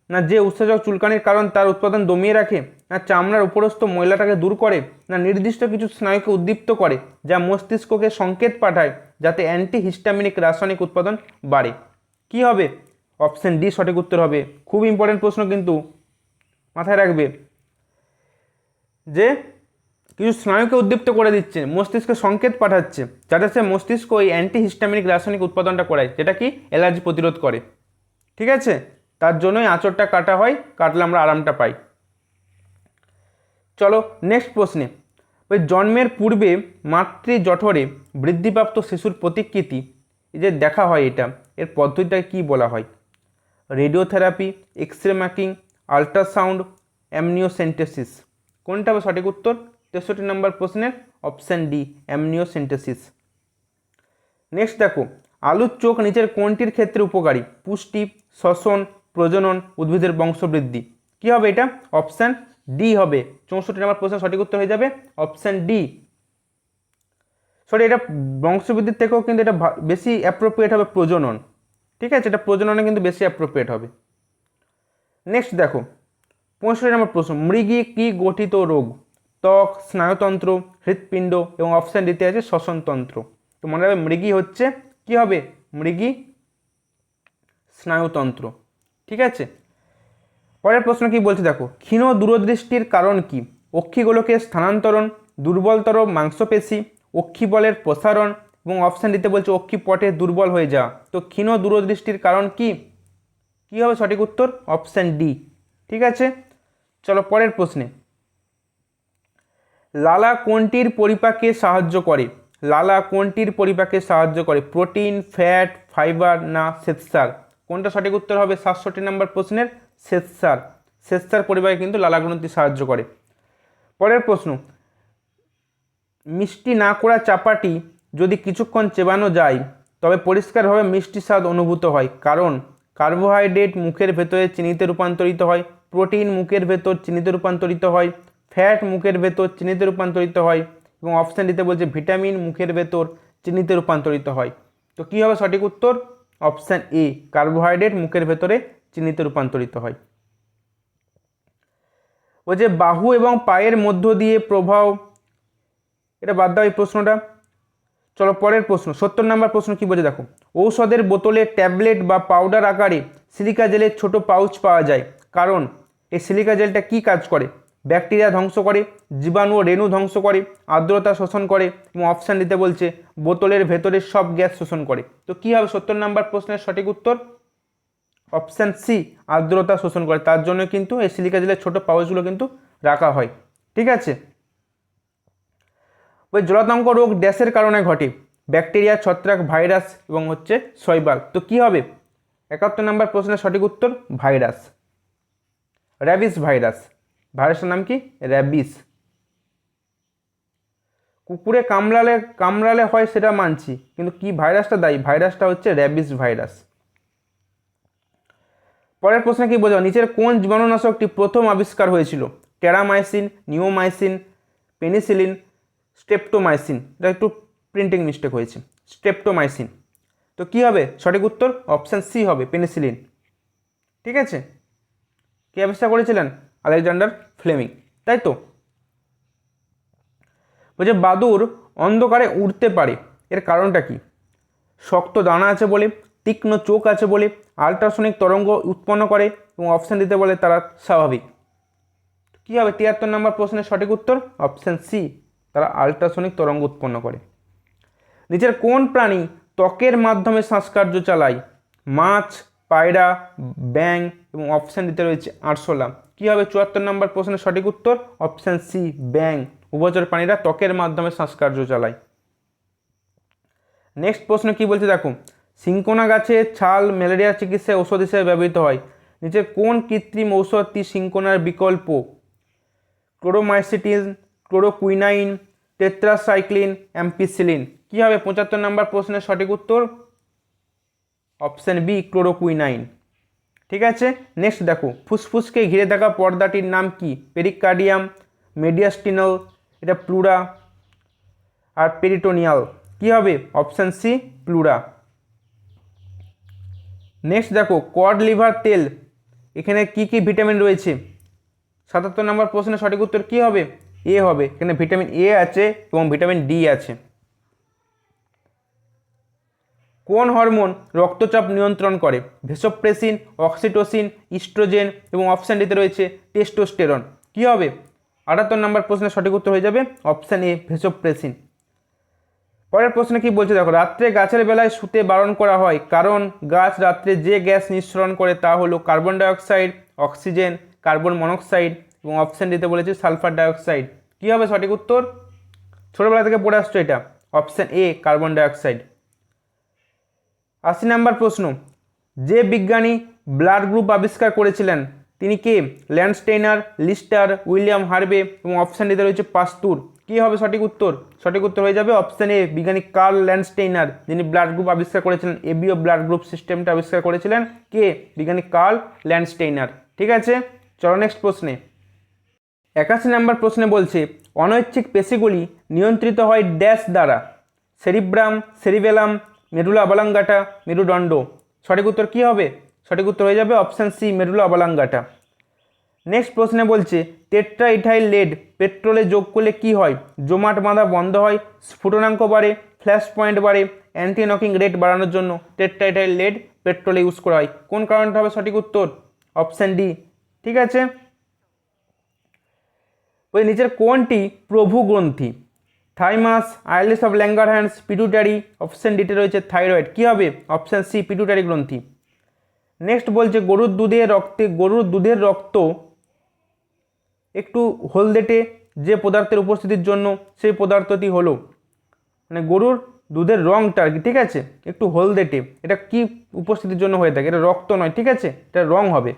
না যে উৎসেচক চুলকানির কারণ তার উৎপাদন দমিয়ে রাখে, না চামড়ার উপরস্থ ময়লাটাকে দূর করে, না নির্দিষ্ট কিছু স্নায়ুকে উদ্দীপ্ত করে যা মস্তিষ্ককে সংকেত পাঠায় যাতে অ্যান্টিহিস্টামিনিক রাসায়নিক উৎপাদন বাড়ে? কি হবে? অপশান ডি সঠিক উত্তর হবে। খুব ইম্পর্টেন্ট প্রশ্ন কিন্তু, মাথায় রাখবে যে কিছু স্নায়ুকে উদ্দীপ্ত করে দিচ্ছে, মস্তিষ্কে সংকেত পাঠাচ্ছে যাতে সে মস্তিষ্ক ওই অ্যান্টিহিস্টামিনিক রাসায়নিক উৎপাদনটা করায়, যেটা কি অ্যালার্জি প্রতিরোধ করে। ঠিক আছে, তার জন্যই আঁচড়টা কাটা হয়, কাটলে আমরা আরামটা পাই। চলো নেক্সট প্রশ্নে। ওই জন্মের পূর্বে মাতৃ জঠরে বৃদ্ধিপ্রাপ্ত শিশুর প্রতিকৃতি এই যে দেখা হয়, এটা এর পদ্ধতিটাকে কি বলা হয়? Radiotherapy, X ray mapping, ultrasound, amniocentesis. কোনটা হবে সঠিক উত্তর? 63 নম্বর প্রশ্নের অপশান ডি, অ্যামনিওসেন্টেসিস। নেক্সট দেখো, আলুর চোখ নিচের কোনটির ক্ষেত্রে উপকারী? পুষ্টি, শ্বসন, প্রজনন, উদ্ভিদের বংশবৃদ্ধি। কি হবে এটা? অপশান ডি হবে। 64 নম্বর প্রশ্নের সঠিক উত্তর হয়ে যাবে অপশান ডি। সরি, এটা বংশবৃদ্ধির থেকেও কিন্তু এটা বেশি অ্যাপ্রোপ্রিয়েট হবে প্রজনন। ঠিক আছে, এটা প্রজননে কিন্তু বেশি অ্যাপ্রোপ্রিয়েট হবে। নেক্সট দেখো, 65 নম্বর প্রশ্ন, মৃগী কি গঠিত রোগ? ত্বক, স্নায়ুতন্ত্র, হৃৎপিণ্ড, এবং অপশান দিতে আছে শ্বসনতন্ত্র। তো মনে রাখবে মৃগী হচ্ছে কি হবে? মৃগী স্নায়ুতন্ত্র। ঠিক আছে, পরের প্রশ্ন কি বলছে দেখো, ক্ষীণ দূরদৃষ্টির কারণ কি? অক্ষিগোলকের স্থানান্তরণ, দুর্বলতর মাংসপেশি, অক্ষিবলের প্রসারণ, এবং অপশান দিতে বলছে অক্ষিপটে দুর্বল হয়ে যাওয়া। তো ক্ষীণ দূরদৃষ্টির কারণ কি? কী হবে সঠিক উত্তর? Option D. ঠিক আছে, চলো পরের প্রশ্নে। লালা কোনটির পরিপাকে সাহায্য করে? লালা কোনটির পরিপাকে সাহায্য করে? প্রোটিন, ফ্যাট, ফাইবার না শ্বেতসার? কোনটা সঠিক উত্তর হবে 67 নম্বর প্রশ্নের? শ্বেতসার। শ্বেতসার পরিপাকে কিন্তু লালা গ্রন্থি সাহায্য করে। পরের প্রশ্ন, মিষ্টি না করা চাপাটি যদি কিছুক্ষণ চেবানো যায় তবে পরিষ্কারভাবে মিষ্টি স্বাদ অনুভূত হয়, কারণ কার্বোহাইড্রেট মুখের ভেতরে চিনিতে রূপান্তরিত হয়, প্রোটিন মুখের ভেতর চিনিতে রূপান্তরিত হয়, ফ্যাট মুখের ভেতর চিনিতে রূপান্তরিত হয়, এবং অপশান দিতে বলছে ভিটামিন মুখের ভেতর চিনিতে রূপান্তরিত হয়। তো কী হবে সঠিক উত্তর? অপশান এ, কার্বোহাইড্রেট মুখের ভেতরে চিনিতে রূপান্তরিত হয়। ওই যে বাহু এবং পায়ের মধ্য দিয়ে প্রবাহ, এটা বাদ দাও এই প্রশ্নটা। চলো পরের প্রশ্ন, 70 নম্বর প্রশ্ন কি বলছে দেখো। ঔষধের বোতলে ট্যাবলেট বা পাউডার আকারে সিলিকা জেলের ছোট পাউচ পাওয়া যায়, কারণ এই সিলিকা জেলটা কি কাজ করে? ব্যাকটেরিয়া ধ্বংস করে, জীবাণু ও রেণু ধ্বংস করে, আর্দ্রতা শোষণ করে, এবং অপশান দিতে বলছে বোতলের ভেতরের সব গ্যাস শোষণ করে। তো কী হবে 70 নম্বর প্রশ্নের সঠিক উত্তর? অপশান সি, আর্দ্রতা শোষণ করে। তার জন্য কিন্তু এই সিলিকা জেলের ছোট পাউচগুলো কিন্তু রাখা হয়। ঠিক আছে, ওই জলাতঙ্ক রোগ ড্যাশের কারণে ঘটে? ব্যাকটেরিয়া, ছত্রাক, ভাইরাস এবং হচ্ছে শৈবাল। তো কি হবে 71 নম্বর প্রশ্নের সঠিক উত্তর? Virus, rabies virus. ভাইরাসের নাম কি? র্যাবিস। কুকুরে কামড়ালে হয় সেটা মানছি, কিন্তু কি ভাইরাসটা দায়ী? ভাইরাসটা হচ্ছে র্যাবিস ভাইরাস। পরের প্রশ্নে কি বোঝাও, নিচের কোন জীবাণুনাশকটি প্রথম আবিষ্কার হয়েছিল? Terramycin, neomycin, penicillin, streptomycin. এটা একটু প্রিন্টিং মিস্টেক হয়েছে, স্ট্রেপ্টোমাইসিন। তো কি হবে সঠিক উত্তর? অপশান সি হবে, পেনিসিলিন। ঠিক আছে, কে আবিষ্কার করেছিলেন? আলেকজান্ডার ফ্লেমিং, তাই তো। বলছে বাদুড় অন্ধকারে উড়তে পারে, এর কারণটা কি? শক্ত দানা আছে বলে, তীক্ষ্ণ চোখ আছে বলে, আল্ট্রাসনিক তরঙ্গ উৎপন্ন করে, এবং অপশান দিতে বলে তারা স্বাভাবিক। কী হবে 73 নম্বর প্রশ্নের সঠিক উত্তর? অপশান সি, তারা আল্ট্রাসনিক তরঙ্গ উৎপন্ন করে। নিচের কোন প্রাণী ত্বকের মাধ্যমে শ্বাসকার্য চালায়? মাছ, পায়রা, ব্যাঙ, এবং অপশান দিতে রয়েছে আরশোলা। কী হবে 74 নম্বর প্রশ্নের সঠিক উত্তর? অপশান সি, ব্যাঙ। উভচর প্রাণীরা ত্বকের মাধ্যমে শ্বাসকার্য চালায়। নেক্সট প্রশ্ন কি বলছে দেখো। সিনকোনা গাছের ছাল ম্যালেরিয়া চিকিৎসায় ঔষধ হিসেবে ব্যবহৃত হয়। নিচের কোন কৃত্রিম ঔষধটি সিনকোনার বিকল্প? ক্লোরোমাইসিটিন, ক্লোরোকুইনাইন, টেট্রাসাইক্লিন, অ্যাম্পিসিলিন। কী হবে 75 নম্বর প্রশ্নের সঠিক উত্তর? Option B, chloroquinine. ঠিক আছে, নেক্সট দেখো, ফুসফুসকে ঘিরে থাকা পর্দাটির নাম কি? পেরিকার্ডিয়াম, মেডিয়াস্টিনাল, এটা প্লুরা, আর পেরিটোনিয়াল। কী হবে অপশান সি, প্লুরা। নেক্সট দেখো, কড লিভার তেল, এখানে কি কি ভিটামিন রয়েছে? 77 নম্বর প্রশ্নের সঠিক উত্তর কী হবে? এ হবে, এখানে ভিটামিন এ আছে এবং ভিটামিন ডি আছে। কোন হরমোন রক্তচাপ নিয়ন্ত্রণ করে? ভেসোপ্রেসিন, অক্সিটোসিন, ইস্ট্রোজেন, এবং অপশান ডিতে রয়েছে টেস্টোস্টেরন। কী হবে 78 নম্বর প্রশ্নের সঠিক উত্তর হয়ে যাবে অপশান এ, ভেসোপ্রেসিন। পরের প্রশ্নে কি বলছে দেখো, রাত্রে গাছের বেলায় শুতে বারণ করা হয়, কারণ গাছ রাত্রে যে গ্যাস নিঃসরণ করে তা হলো carbon dioxide, oxygen, carbon monoxide, এবং অপশান দিতে বলেছে সালফার ডাইঅক্সাইড। কী হবে সঠিক উত্তর? ছোটোবেলা থেকে পড়ে আসছো এটা, অপশান এ, কার্বন ডাইঅক্সাইড। 80 নম্বর প্রশ্ন, যে বিজ্ঞানী ব্লাড গ্রুপ আবিষ্কার করেছিলেন তিনি কে? ল্যান্ডস্টেইনার, লিস্টার, উইলিয়াম হার্ভে, এবং অপশান দিতে রয়েছে পাস্তুর। কী হবে সঠিক উত্তর? সঠিক উত্তর হয়ে যাবে অপশান এ, বিজ্ঞানী কার্ল ল্যান্ডস্টেইনার, যিনি ব্লাড গ্রুপ আবিষ্কার করেছিলেন। এবিও ব্লাড গ্রুপ সিস্টেমটা আবিষ্কার করেছিলেন কে? বিজ্ঞানী কার্ল ল্যান্ডস্টেইনার। ঠিক আছে, চলো নেক্সট প্রশ্নে। 81 নম্বর প্রশ্নে বলছে অনৈচ্ছিক পেশিগুলি নিয়ন্ত্রিত হয় ড্যাশ দ্বারা? সেরিব্রাম, সেরিবেলাম, মেডুলা অবলাঙ্গাটা, মেরুদণ্ড। সঠিক উত্তর কী হবে? সঠিক উত্তর হয়ে যাবে option C, medulla oblongata. Next প্রশ্নে বলছে টেট্রাইথাইল লেড পেট্রোলে যোগ করলে কি হয়? জমাট বাঁধা বন্ধ হয়, স্ফুটনাঙ্ক বাড়ে, ফ্ল্যাশ পয়েন্ট বাড়ে। অ্যান্টি নকিং রেট বাড়ানোর জন্য টেট্রাইথাইল লেড পেট্রোলে ইউজ করা হয়। কোন কারণটা হবে সঠিক উত্তর? Option D. ঠিক আছে, ওই নিচের কোনটি প্রভু গ্রন্থি? Thymus, islets of Langerhans, pituitary, option ডিতে রয়েছে থাইরয়েড। কী হবে? অপশন সি পিটুটারি গ্রন্থি। নেক্সট বলছে গরুর দুধের রক্ত একটু হলদেটে যে পদার্থের উপস্থিতির জন্য সেই পদার্থটি হলো, মানে গরুর দুধের রঙটা আর কি, ঠিক আছে, একটু হলদেটে, এটা কি উপস্থিতির জন্য হয়ে থাকে? এটা রক্ত নয়, ঠিক আছে, এটা রং হবে।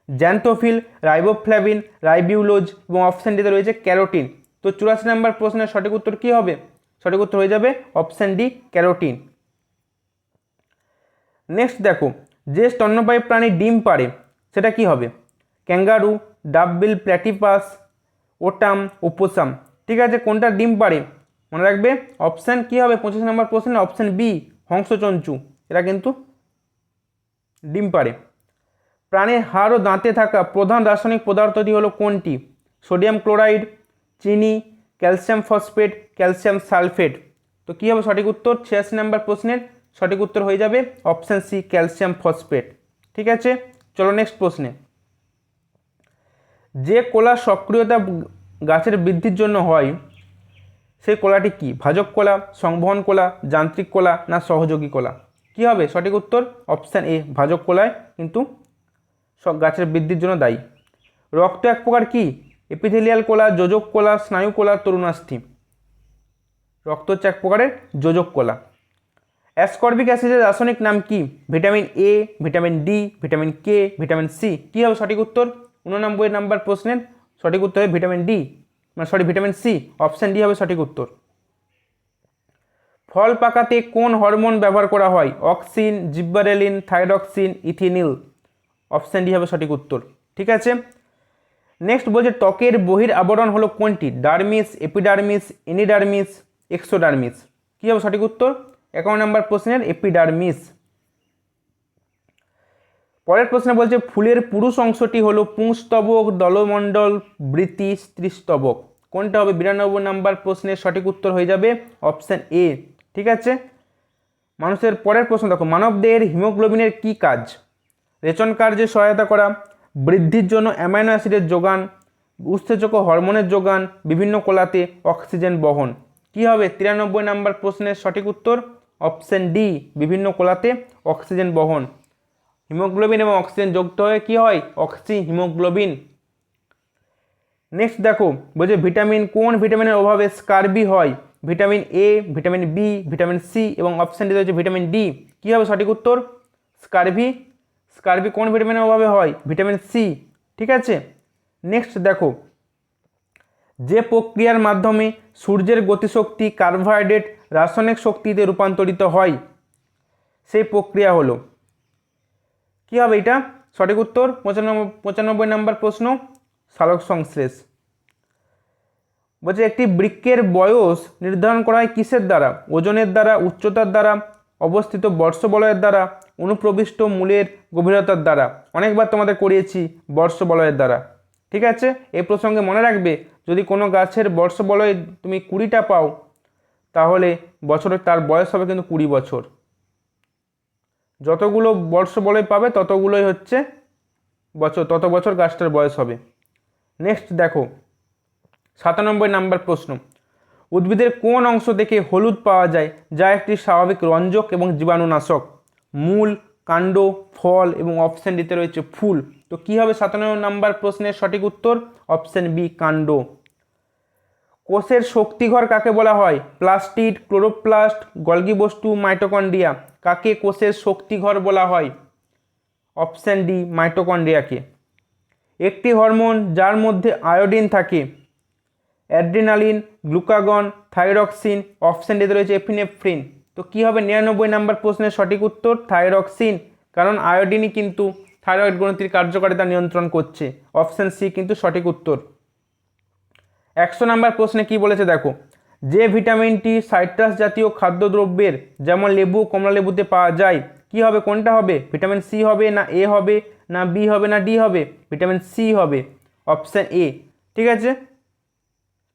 জ্যান্থোফিল, রাইবোফ্ল্যাভিন, রাইবিউলোজ এবং অপশান ডিতে রয়েছে ক্যারোটিন। তো 84 নম্বর প্রশ্নের সঠিক উত্তর কী হবে? সঠিক উত্তর হয়ে যাবে অপশান ডি ক্যারোটিন। নেক্সট দেখো, যে স্তন্যপায়ী প্রাণী ডিম পাড়ে সেটা কি হবে? ক্যাঙ্গারু, ডাববিল প্ল্যাটিপাস, ওটাম, ওপোসাম। ঠিক আছে, কোনটা ডিম পাড়ে? মনে রাখবে অপশান কী হবে 25 নম্বর প্রশ্নে? অপশান বি হংসচঞ্চু, এরা কিন্তু ডিম পাড়ে। প্রাণীর হাড় ও দাঁতে থাকা প্রধান রাসায়নিক পদার্থটি হলো কোনটি? সোডিয়াম ক্লোরাইড, চিনি, ক্যালসিয়াম ফসফেট, ক্যালসিয়াম সালফেট। তো কী হবে সঠিক উত্তর? 86 নম্বর প্রশ্নের সঠিক উত্তর হয়ে যাবে অপশান সি ক্যালসিয়াম ফসফেট। ঠিক আছে, চলো নেক্সট প্রশ্নে। যে কলার সক্রিয়তা গাছের বৃদ্ধির জন্য হয় সেই কলাটি কি? ভাজক কলা, সংবহন কলা, যান্ত্রিক কলা না সহযোগী কলা? কী হবে সঠিক উত্তর? অপশান এ ভাজক কলায় কিন্তু সব গাছের বৃদ্ধির জন্য দায়ী। রক্ত এক প্রকার কি? এপিথেলিয়াল কলা, যোজক কলা, স্নায়ু কলা, তরুণাস্থি। রক্ত হচ্ছে এক প্রকারের যোজক কলা। অ্যাসকর্বিক অ্যাসিডের রাসায়নিক নাম কি? Vitamin A, vitamin D, vitamin K, vitamin C. কী হবে সঠিক উত্তর? 89 নম্বর প্রশ্নের সঠিক উত্তর হবে vitamin D, vitamin C. Option D হবে সঠিক উত্তর। ফল পাকাতে কোন হরমোন ব্যবহার করা হয়? অক্সিন, জিব্বারেলিন, থাইরক্সিন, ইথিনিল। অপশান ডি হবে সঠিক উত্তর। ঠিক আছে, নেক্সট বলছে ত্বকের বহির আবরণ হলো কোনটি? Dermis, epidermis, এনিডার্মিস, এক্সোডার্মিস। কী হবে সঠিক উত্তর? 51 নম্বর প্রশ্নের এপিডার্মিস। পরের প্রশ্নে বলছে ফুলের পুরুষ অংশটি হলো পুংস্তবক, দলমণ্ডল, বৃতি, স্ত্রীস্তবক। কোনটা হবে? 92 নম্বর প্রশ্নের সঠিক উত্তর হয়ে যাবে অপশান এ। ঠিক আছে, মানুষের পরের প্রশ্ন দেখো, মানবদেহের হিমোগ্লোবিনের কি কাজ? রেচন কার্যে সহায়তা করা, বৃদ্ধির জন্য অ্যামাইনো অ্যাসিডের যোগান, উৎসেচক ও হরমোনের যোগান, বিভিন্ন কলাতে অক্সিজেন বহন। কি হবে 93 নম্বর প্রশ্নের সঠিক উত্তর? অপশান ডি বিভিন্ন কলাতে অক্সিজেন বহন। হিমোগ্লোবিন এবং অক্সিজেন যুক্ত হয়ে কি হয়? Oxy haemoglobin. নেক্সট দেখো, বলছে কোন ভিটামিনের অভাবে স্কারবি হয়? Vitamin A, vitamin B, vitamin C এবং অপশান ডি রয়েছে ভিটামিন ডি। কী হবে সঠিক উত্তর? স্কারবি কোন ভিটামিনের অভাবে হয়? Vitamin C. ঠিক আছে, নেক্সট দেখো, যে প্রক্রিয়ার মাধ্যমে সূর্যের গতিশক্তি কার্বোহাইড্রেট রাসায়নিক শক্তিতে রূপান্তরিত হয় সেই প্রক্রিয়া হলো, কী হবে এটা? সঠিক উত্তর 95 নম্বর প্রশ্ন সালোক সংশ্লেষ। বলছে একটি বৃক্ষের বয়স নির্ধারণ করা হয় কিসের দ্বারা? ওজনের দ্বারা, উচ্চতার দ্বারা, অবস্থিত বর্ষবলয়ের দ্বারা, অনুপ্রবিষ্ট মূলের গভীরতার দ্বারা। অনেকবার তোমাদের করিয়েছি বর্ষবলয়ের দ্বারা। ঠিক আছে, এই প্রসঙ্গে মনে রাখবে যদি কোনো গাছের বর্ষবলয় তুমি 20টা পাও তাহলে বছরে তার বয়স হবে কিন্তু 20 বছর। যতগুলো বর্ষবলয় পাবে ততগুলোই হচ্ছে তত বছর গাছটার বয়স হবে। নেক্সট দেখো 97 নম্বর প্রশ্ন, উদ্ভিদের কোন অংশ থেকে হলুদ পাওয়া যায় যা একটি স্বাভাবিক রঞ্জক এবং জীবাণুনাশক? মূল, কাণ্ড, ফল এবং অপশান ডিতে রয়েছে ফুল। তো কী হবে 97 নম্বর প্রশ্নের সঠিক উত্তর? অপশান বি কাণ্ড। কোষের শক্তিঘর কাকে বলা হয়? প্লাস্টিড, ক্লোরোপ্লাস্ট, গলগি বস্তু, মাইটোকন্ড্রিয়া। কাকে কোষের শক্তিঘর বলা হয়? অপশান ডি মাইটোকন্ড্রিয়াকে। একটি হরমোন যার মধ্যে আয়োডিন থাকে, অ্যাড্রিনালিন, গ্লুকাগন, থাইরক্সিন। অপশান ডিতে রয়েছে এপিনেফ্রিন। তো কী হবে 99 নম্বর প্রশ্নের সঠিক উত্তর? থাইরক্সিন, কারণ আয়োডিনই কিন্তু থাইরয়েড গ্রন্থির কার্যকারিতা নিয়ন্ত্রণ করছে। অপশান সি কিন্তু সঠিক উত্তর। 100 নম্বর প্রশ্নে কি বলেছে দেখো, যে ভিটামিনটি সাইট্রাস জাতীয় খাদ্যদ্রব্যের যেমন লেবু, কমলা লেবুতে পাওয়া যায়, কি হবে? কোনটা হবে? ভিটামিন সি হবে না এ হবে না বি হবে না ডি হবে? ভিটামিন সি হবে, অপশান এ। ঠিক আছে,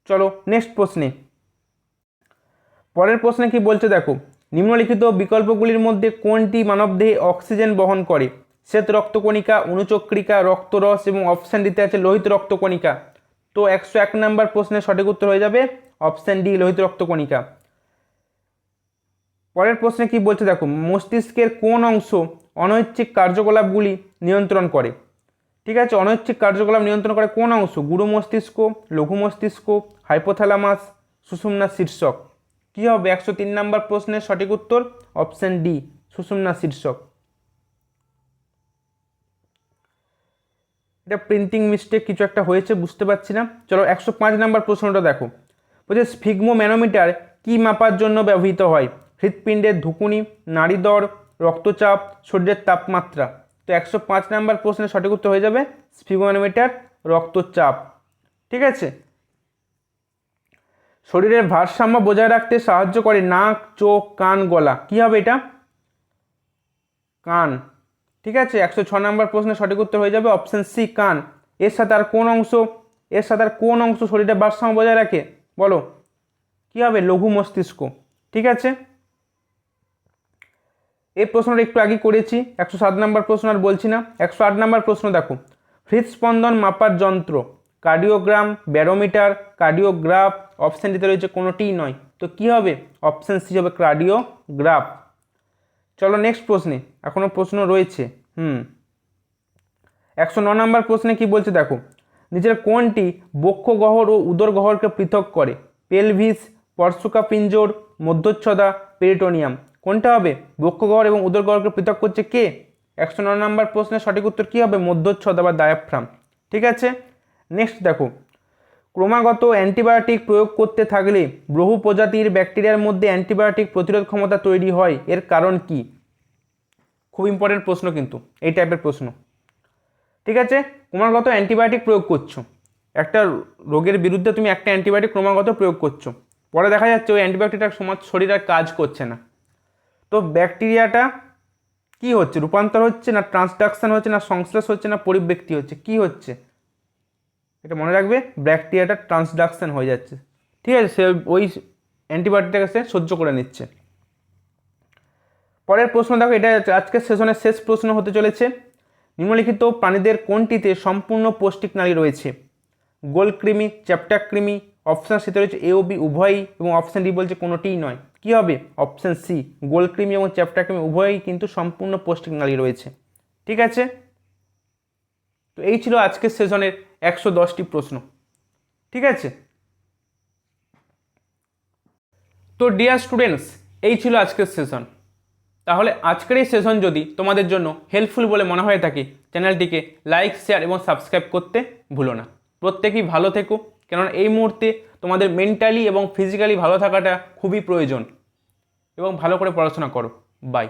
চলো নেক্সট প্রশ্নে। পরের প্রশ্নে কি বলছে দেখো, নিম্নলিখিত বিকল্পগুলির মধ্যে কোনটি মানবদেহে অক্সিজেন বহন করে? শ্বেত রক্তকণিকা, অনুচক্রিকা, রক্তরস এবং অপশান দিতে আছে লোহিত রক্তকণিকা। তো 101 নম্বর প্রশ্নের সঠিক উত্তর হয়ে যাবে অপশান ডি লোহিত রক্তকণিকা। পরের প্রশ্নে কি বলছে দেখো, মস্তিষ্কের কোন অংশ অনৈচ্ছিক কার্যকলাপগুলি নিয়ন্ত্রণ করে? ঠিক আছে, অনৈচ্ছিক কার্যকলাপ নিয়ন্ত্রণ করে কোন অংশ? গুরু মস্তিষ্ক, লঘু মস্তিষ্ক, হাইপোথ্যালামাস, সুষুম্না শীর্ষক। কি হবে 103 নম্বর প্রশ্নের সঠিক উত্তর? অপশান ডি সুষুম্না শীর্ষক। এটা প্রিন্টিং মিস্টেক কিছু একটা হয়েছে, বুঝতে পারছি না। চলো 105 নম্বর প্রশ্নটা দেখো, বলছে স্ফিগমোম্যানোমিটার কি মাপার জন্য ব্যবহৃত হয়? হৃৎপিণ্ডের ধুকুনি, নাড়িদর, রক্তচাপ, শরীরের তাপমাত্রা। তো 105 নম্বর প্রশ্নের সঠিক উত্তর হয়ে যাবে স্ফিগমোম্যানোমিটার, রক্তচাপ। ঠিক আছে, শরীরের ভারসাম্য বজায় রাখতে সাহায্য করে নাক, চোখ, কান, গলা। কি হবে এটা? কান। ঠিক আছে, 106 নম্বর প্রশ্নের সঠিক উত্তর হয়ে যাবে অপশন সি কান। এর সাথে আর কোন অংশ শরীরের ভারসাম্য বজায় রাখে বলো? কি হবে? লঘু মস্তিষ্ক। ঠিক আছে, এই প্রশ্নটা একটু আগে করেছি। 107 নম্বর প্রশ্ন আর বলছি না। 108 নম্বর প্রশ্ন দেখো, হৃদস্পন্দন মাপার যন্ত্র কার্ডিওগ্রাম, ব্যারোমিটার, কার্ডিওগ্রাফ। অপশান দিতে রয়েছে কোনোটিই নয়। তো কি হবে? অপশান সি হবে কার্ডিওগ্রাফ। চলো নেক্সট প্রশ্নে, এখনো প্রশ্ন রয়েছে। 109 নম্বর প্রশ্নে কি বলছে দেখো, নিচের কোনটি বক্ষ গহ্বর ও উদর গহ্বরকে পৃথক করে? পেলভিস, পর্সুকা পিঞ্জর, মধ্যচ্ছদা, পেরিটোনিয়াম। কোনটা হবে? বক্ষ গহ্বর এবং উদর গহ্বরকে পৃথক করছে কে? 109 নম্বর প্রশ্নের সঠিক উত্তর কি হবে? মধ্যচ্ছদা বা ডায়াফ্রাম। ঠিক আছে, নেক্সট দেখো, ক্রমাগত অ্যান্টিবায়োটিক প্রয়োগ করতে থাকলে বহু প্রজাতির ব্যাকটেরিয়ার মধ্যে অ্যান্টিবায়োটিক প্রতিরোধ ক্ষমতা তৈরি হয়, এর কারণ কি? খুব ইম্পর্টেন্ট প্রশ্ন কিন্তু এই টাইপের প্রশ্ন। ঠিক আছে, ক্রমাগত অ্যান্টিবায়োটিক প্রয়োগ করছো, একটা রোগের বিরুদ্ধে তুমি একটা অ্যান্টিবায়োটিক ক্রমাগত প্রয়োগ করছো, পরে দেখা যাচ্ছে ওই অ্যান্টিবায়োটিকটা শরীর আর কাজ করছে না। তো ব্যাকটেরিয়াটা কি হচ্ছে? রূপান্তর হচ্ছে না ট্রান্সডাকশন হচ্ছে না সংশ্লেষ হচ্ছে না পরিব্যক্তি হচ্ছে? কি হচ্ছে? এটা মনে রাখবে, ব্যাকটেরিয়াটা ট্রান্সডাকশন হয়ে যাচ্ছে। ঠিক আছে, সে ওই অ্যান্টিবায়োটিকটাকে সে সহ্য করে নিচ্ছে। পরের প্রশ্ন দেখো, এটা আজকের সেশনের শেষ প্রশ্ন হতে চলেছে। নিম্নলিখিত প্রাণীদের কোনটিতে সম্পূর্ণ পৌষ্টিক নালী রয়েছে? গোলকৃমি, চ্যাপ্টাকৃমি। অপশান সিতে রয়েছে এ ও বি উভয়ই, এবং অপশান ডি বলছে কোনোটিই নয়। কি হবে? অপশান সি গোলকৃমি এবং চ্যাপ্টাকৃমি উভয়ই কিন্তু সম্পূর্ণ পৌষ্টিক নালী রয়েছে। ঠিক আছে, তো এই ছিল আজকের সেশনের 110টি প্রশ্ন। ঠিক আছে, তো ডিয়ার স্টুডেন্টস, এই ছিল আজকের সেশন। তাহলে আজকের এই সেশন যদি তোমাদের জন্য হেল্পফুল বলে মনে হয়ে থাকে, চ্যানেলটিকে লাইক, শেয়ার এবং সাবস্ক্রাইব করতে ভুলো না। প্রত্যেকেই ভালো থেকো, কেননা এই মুহূর্তে তোমাদের মেন্টালি এবং ফিজিক্যালি ভালো থাকাটা খুবই প্রয়োজন, এবং ভালো করে পড়াশোনা করো। বাই।